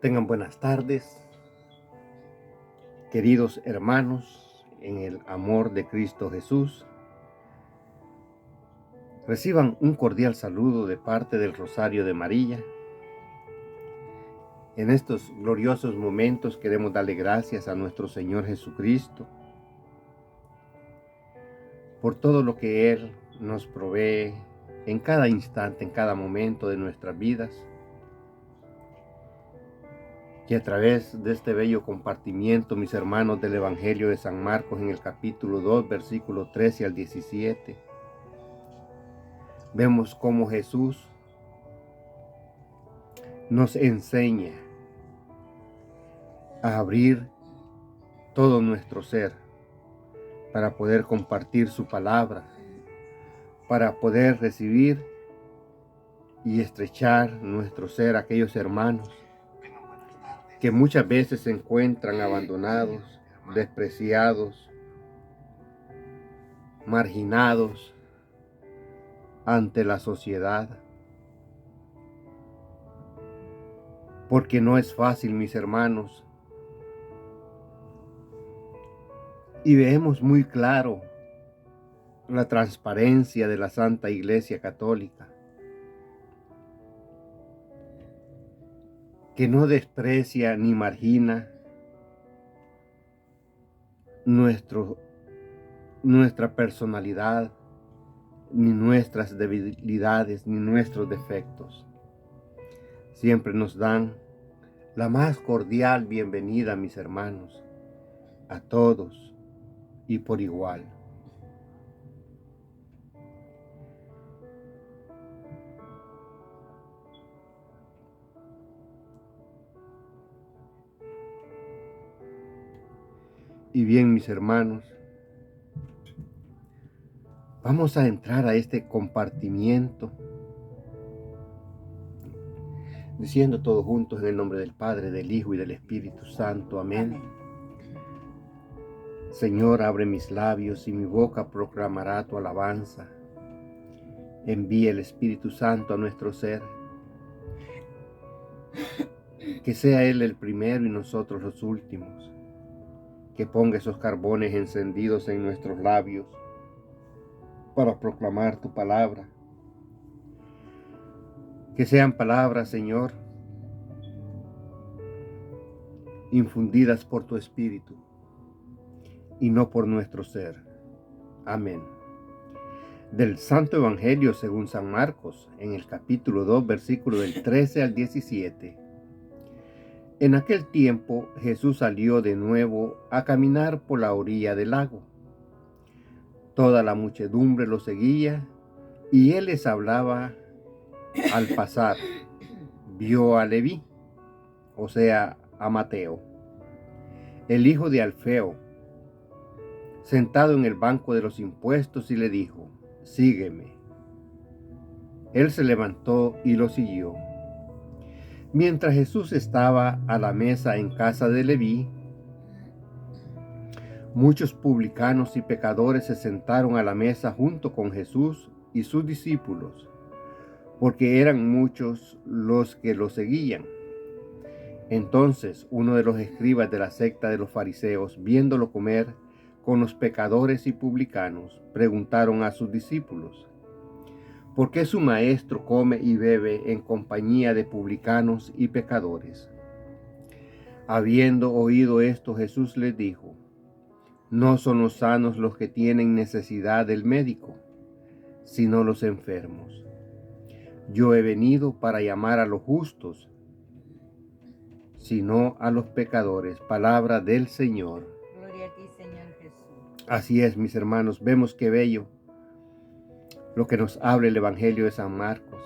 Tengan buenas tardes, queridos hermanos, en el amor de Cristo Jesús. Reciban un cordial saludo de parte del Rosario de María. En estos gloriosos momentos queremos darle gracias a nuestro Señor Jesucristo por todo lo que Él nos provee en cada instante, en cada momento de nuestras vidas. Que a través de este bello compartimiento, mis hermanos, del Evangelio de San Marcos en el capítulo 2, versículo 13 al 17, vemos cómo Jesús nos enseña a abrir todo nuestro ser para poder compartir su palabra, para poder recibir y estrechar nuestro ser a aquellos hermanos que muchas veces se encuentran abandonados, despreciados, marginados ante la sociedad. Porque no es fácil, mis hermanos. Y vemos muy claro la transparencia de la Santa Iglesia Católica, que no desprecia ni margina nuestra personalidad, ni nuestras debilidades, ni nuestros defectos. Siempre nos dan la más cordial bienvenida, mis hermanos, a todos y por igual. Y bien, mis hermanos, vamos a entrar a este compartimiento diciendo todos juntos en el nombre del Padre, del Hijo y del Espíritu Santo. Amén. Señor, abre mis labios y mi boca proclamará tu alabanza. Envía el Espíritu Santo a nuestro ser. Que sea Él el primero y nosotros los últimos. Que ponga esos carbones encendidos en nuestros labios para proclamar tu palabra. Que sean palabras, Señor, infundidas por tu Espíritu y no por nuestro ser. Amén. Del Santo Evangelio según San Marcos, en el capítulo 2, versículo del 13 al 17. En aquel tiempo Jesús salió de nuevo a caminar por la orilla del lago. Toda la muchedumbre lo seguía y él les hablaba. Al pasar, vio a Leví, o sea, a Mateo, el hijo de Alfeo, sentado en el banco de los impuestos y le dijo: sígueme. Él se levantó y lo siguió. Mientras Jesús estaba a la mesa en casa de Leví, muchos publicanos y pecadores se sentaron a la mesa junto con Jesús y sus discípulos, porque eran muchos los que lo seguían. Entonces uno de los escribas de la secta de los fariseos, viéndolo comer con los pecadores y publicanos, preguntaron a sus discípulos: ¿por qué su maestro come y bebe en compañía de publicanos y pecadores? Habiendo oído esto, Jesús les dijo: no son los sanos los que tienen necesidad del médico, sino los enfermos. Yo he venido para llamar a los justos, sino a los pecadores. Palabra del Señor. Gloria a ti, Señor Jesús. Así es, mis hermanos, vemos qué bello lo que nos habla el Evangelio de San Marcos.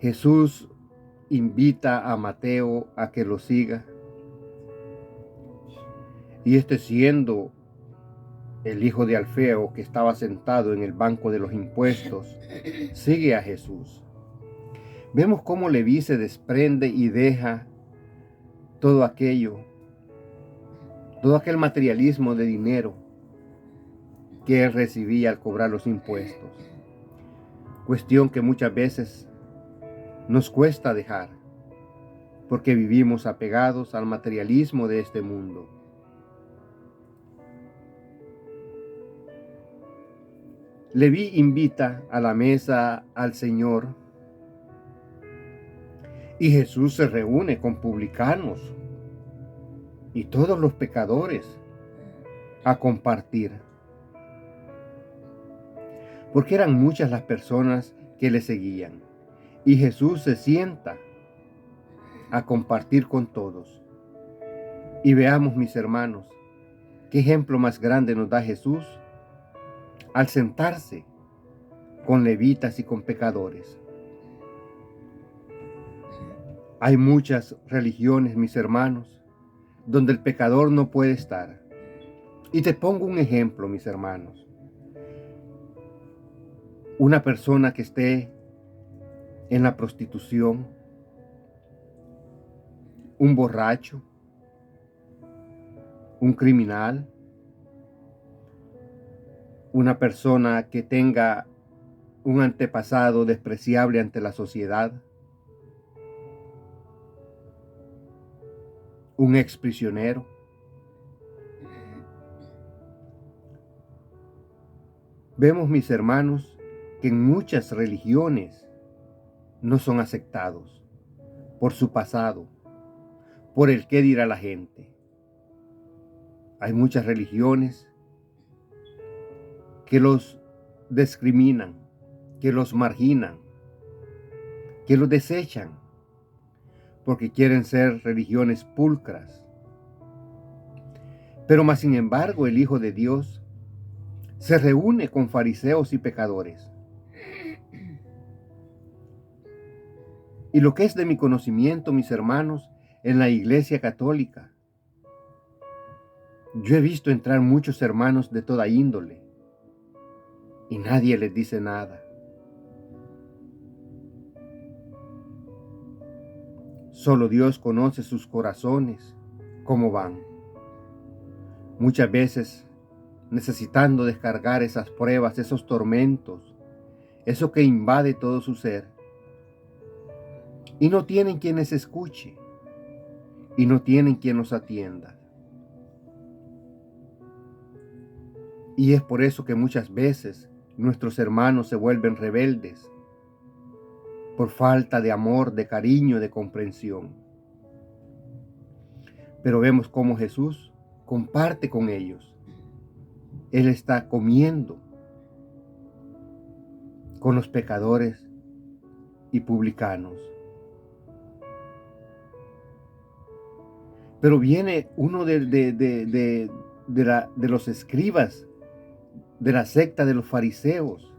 Jesús invita a Mateo a que lo siga, y siendo el hijo de Alfeo, que estaba sentado en el banco de los impuestos, sigue a Jesús. Vemos cómo Leví se desprende y deja todo aquel materialismo de dinero que él recibía al cobrar los impuestos. Cuestión que muchas veces nos cuesta dejar, porque vivimos apegados al materialismo de este mundo. Leví invita a la mesa al Señor y Jesús se reúne con publicanos y todos los pecadores a compartir. Porque eran muchas las personas que le seguían y Jesús se sienta a compartir con todos. Y veamos, mis hermanos, qué ejemplo más grande nos da Jesús al sentarse con levitas y con pecadores. Hay muchas religiones, mis hermanos, donde el pecador no puede estar. Y te pongo un ejemplo, mis hermanos. Una persona que esté en la prostitución, un borracho, un criminal, una persona que tenga un antepasado despreciable ante la sociedad, un exprisionero. Vemos, mis hermanos, que en muchas religiones no son aceptados por su pasado, por el qué dirá la gente. Hay muchas religiones que los discriminan, que los marginan, que los desechan, porque quieren ser religiones pulcras. Pero más sin embargo, el Hijo de Dios se reúne con fariseos y pecadores. Y lo que es de mi conocimiento, mis hermanos, en la Iglesia Católica, yo he visto entrar muchos hermanos de toda índole y nadie les dice nada. Solo Dios conoce sus corazones, cómo van. Muchas veces necesitando descargar esas pruebas, esos tormentos, eso que invade todo su ser. Y no tienen quien les escuche, y no tienen quien los atienda. Y es por eso que muchas veces nuestros hermanos se vuelven rebeldes, por falta de amor, de cariño, de comprensión. Pero vemos cómo Jesús comparte con ellos. Él está comiendo con los pecadores y publicanos. Pero viene uno de los escribas de la secta de los fariseos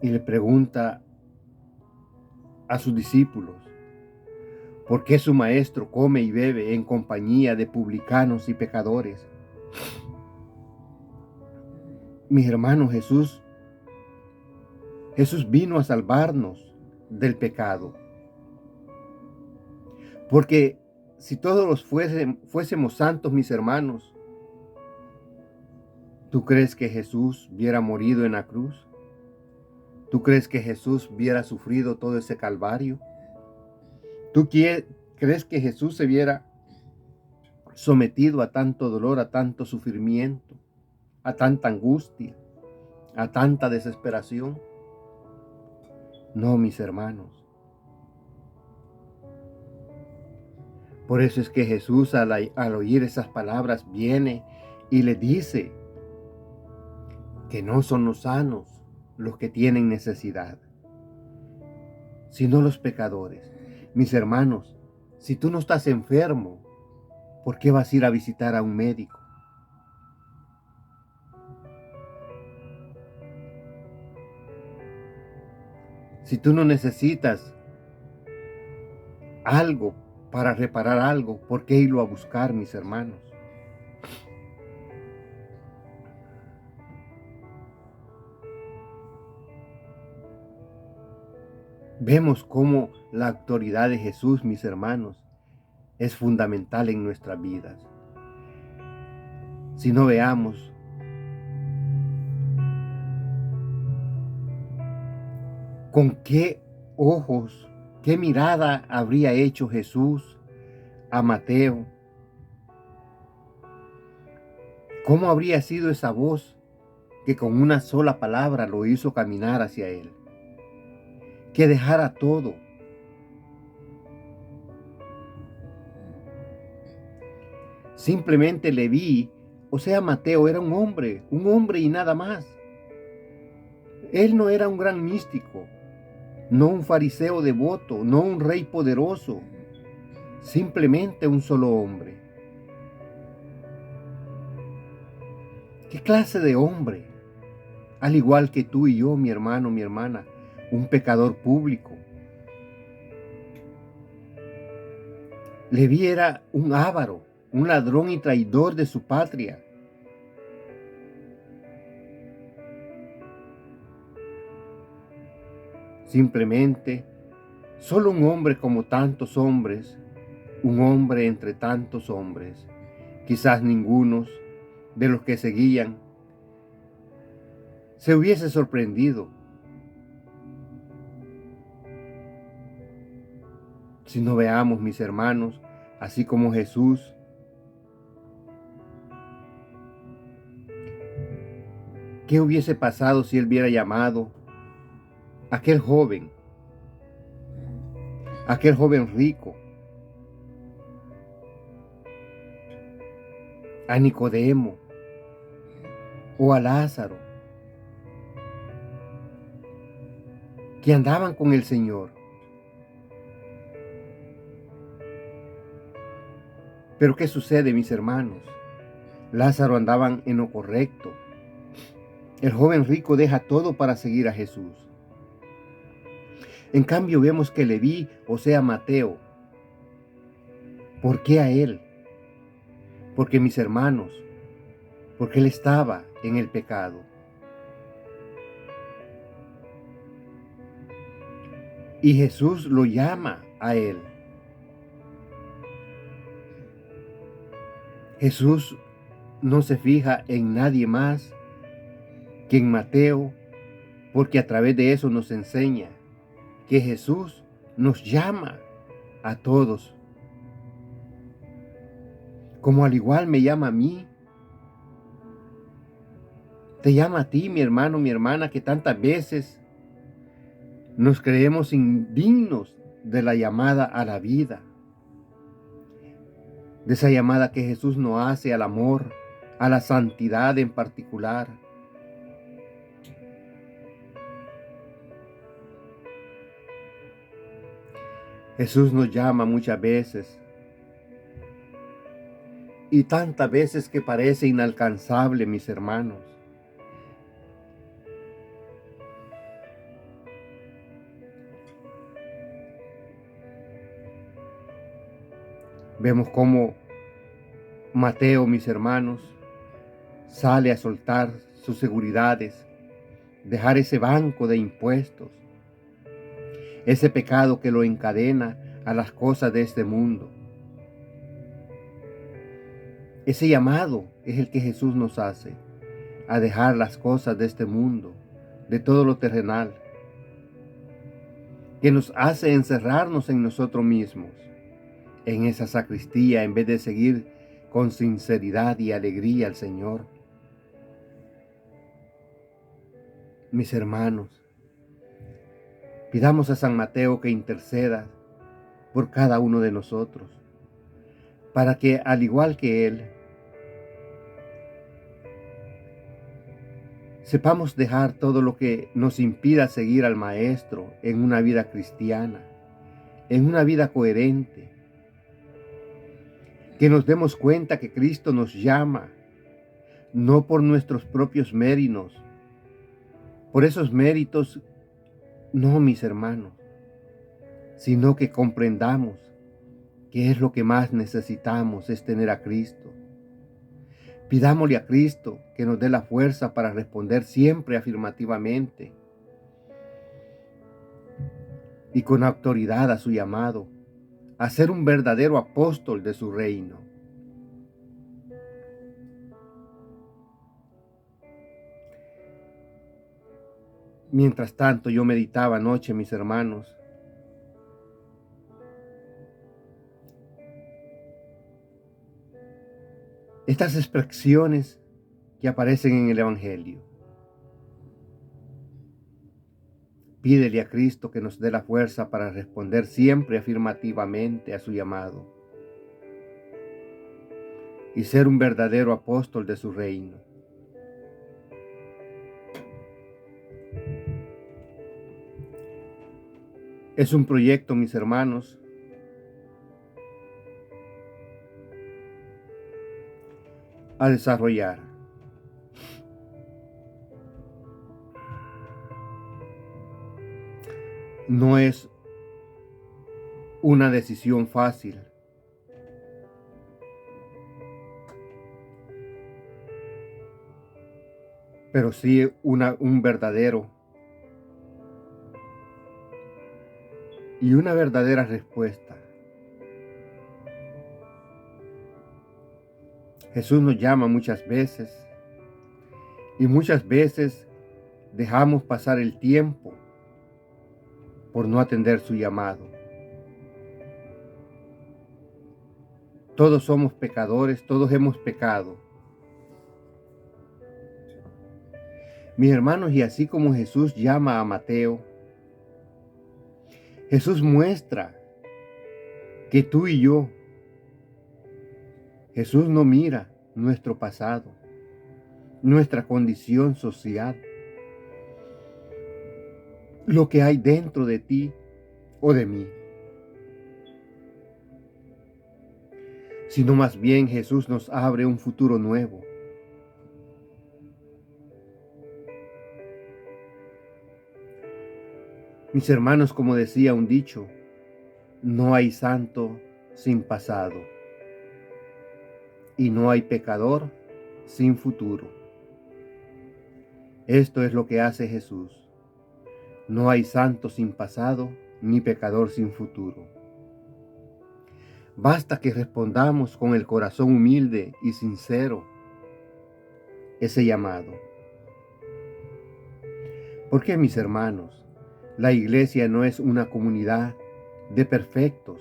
y le pregunta a sus discípulos: ¿por qué su maestro come y bebe en compañía de publicanos y pecadores? Mis hermanos, Jesús vino a salvarnos del pecado. Porque si todos fuésemos santos, mis hermanos, ¿tú crees que Jesús hubiera morido en la cruz? ¿Tú crees que Jesús hubiera sufrido todo ese calvario? ¿Tú crees que Jesús se hubiera sometido a tanto dolor, a tanto sufrimiento, a tanta angustia, a tanta desesperación? No, mis hermanos. Por eso es que Jesús al oír esas palabras viene y le dice que no son los sanos los que tienen necesidad, sino los pecadores. Mis hermanos, si tú no estás enfermo, ¿por qué vas a ir a visitar a un médico? Si tú no necesitas algo para reparar algo, ¿por qué irlo a buscar, mis hermanos? Vemos cómo la autoridad de Jesús, mis hermanos, es fundamental en nuestras vidas. Si no, veamos con qué ojos, qué mirada habría hecho Jesús a Mateo? ¿Cómo habría sido esa voz que con una sola palabra lo hizo caminar hacia él? Que dejara todo. Simplemente le vi, o sea, Mateo era un hombre y nada más. Él no era un gran místico, no un fariseo devoto, no un rey poderoso, simplemente un solo hombre. ¿Qué clase de hombre? Al igual que tú y yo, mi hermano, mi hermana, un pecador público. Leví era un avaro, un ladrón y traidor de su patria. Simplemente, solo un hombre como tantos hombres, un hombre entre tantos hombres. Quizás ninguno de los que seguían se hubiese sorprendido si no veamos, mis hermanos, así como Jesús, ¿qué hubiese pasado si él hubiera llamado a aquel joven rico, a Nicodemo o a Lázaro, que andaban con el Señor? Pero ¿qué sucede, mis hermanos? Lázaro andaban en lo correcto. El joven rico deja todo para seguir a Jesús. En cambio vemos que Leví, o sea Mateo, ¿por qué a él? Porque, mis hermanos, porque él estaba en el pecado. Y Jesús lo llama a él. Jesús no se fija en nadie más que en Mateo, porque a través de eso nos enseña que Jesús nos llama a todos. Como al igual me llama a mí, te llama a ti, mi hermano, mi hermana, que tantas veces nos creemos indignos de la llamada a la vida, de esa llamada que Jesús nos hace al amor, a la santidad en particular. Jesús nos llama muchas veces, y tantas veces que parece inalcanzable, mis hermanos. Vemos cómo Mateo, mis hermanos, sale a soltar sus seguridades, dejar ese banco de impuestos, ese pecado que lo encadena a las cosas de este mundo. Ese llamado es el que Jesús nos hace, a dejar las cosas de este mundo, de todo lo terrenal, que nos hace encerrarnos en nosotros mismos, en esa sacristía, en vez de seguir con sinceridad y alegría al Señor. Mis hermanos, pidamos a San Mateo que interceda por cada uno de nosotros, para que, al igual que él, sepamos dejar todo lo que nos impida seguir al Maestro en una vida cristiana, en una vida coherente. Que nos demos cuenta que Cristo nos llama, no por nuestros propios méritos, por esos méritos, no, mis hermanos, sino que comprendamos que es lo que más necesitamos, es tener a Cristo. Pidámosle a Cristo que nos dé la fuerza para responder siempre afirmativamente y con autoridad a su llamado, a ser un verdadero apóstol de su reino. Mientras tanto, yo meditaba anoche, mis hermanos, Estas expresiones que aparecen en el Evangelio. Pídele a Cristo que nos dé la fuerza para responder siempre afirmativamente a su llamado y ser un verdadero apóstol de su reino. Es un proyecto, mis hermanos, a desarrollar. No es una decisión fácil. Pero sí un verdadero y una verdadera respuesta. Jesús nos llama muchas veces y muchas veces dejamos pasar el tiempo por no atender su llamado. Todos somos pecadores, todos hemos pecado. Mis hermanos, y así como Jesús llama a Mateo, Jesús muestra que tú y yo, Jesús no mira nuestro pasado, nuestra condición social, lo que hay dentro de ti o de mí, sino más bien Jesús nos abre un futuro nuevo. Mis hermanos, como decía un dicho, no hay santo sin pasado y no hay pecador sin futuro. Esto es lo que hace Jesús. No hay santo sin pasado ni pecador sin futuro. Basta que respondamos con el corazón humilde y sincero ese llamado. Porque, mis hermanos, la iglesia no es una comunidad de perfectos,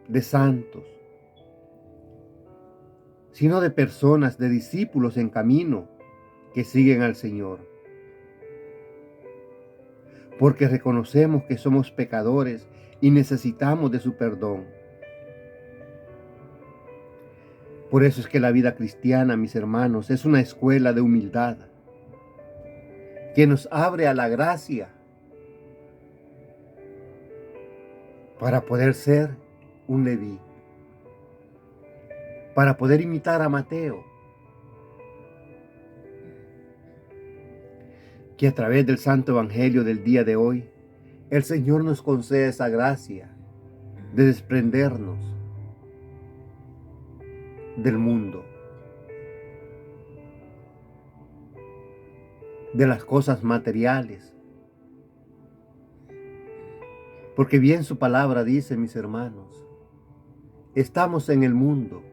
de santos, sino de personas, de discípulos en camino que siguen al Señor. Porque reconocemos que somos pecadores y necesitamos de su perdón. Por eso es que la vida cristiana, mis hermanos, es una escuela de humildad que nos abre a la gracia para poder ser un Leví, para poder imitar a Mateo, que a través del Santo Evangelio del día de hoy, el Señor nos concede esa gracia de desprendernos del mundo, de las cosas materiales. Porque bien su palabra dice, mis hermanos, estamos en el mundo,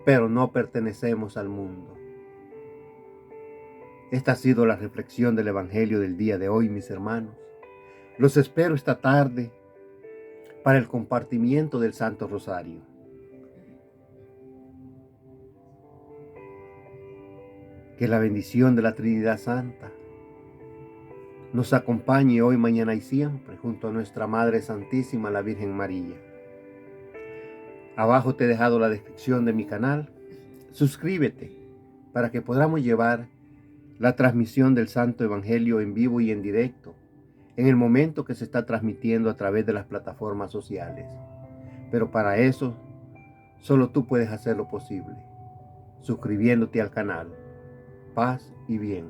pero no pertenecemos al mundo. Esta ha sido la reflexión del Evangelio del día de hoy, mis hermanos. Los espero esta tarde para el compartimiento del Santo Rosario. Que la bendición de la Trinidad Santa nos acompañe hoy, mañana y siempre junto a nuestra Madre Santísima, la Virgen María. Abajo te he dejado la descripción de mi canal. Suscríbete para que podamos llevar la transmisión del Santo Evangelio en vivo y en directo en el momento que se está transmitiendo a través de las plataformas sociales. Pero para eso, solo tú puedes hacer lo posible, suscribiéndote al canal. Paz y bien.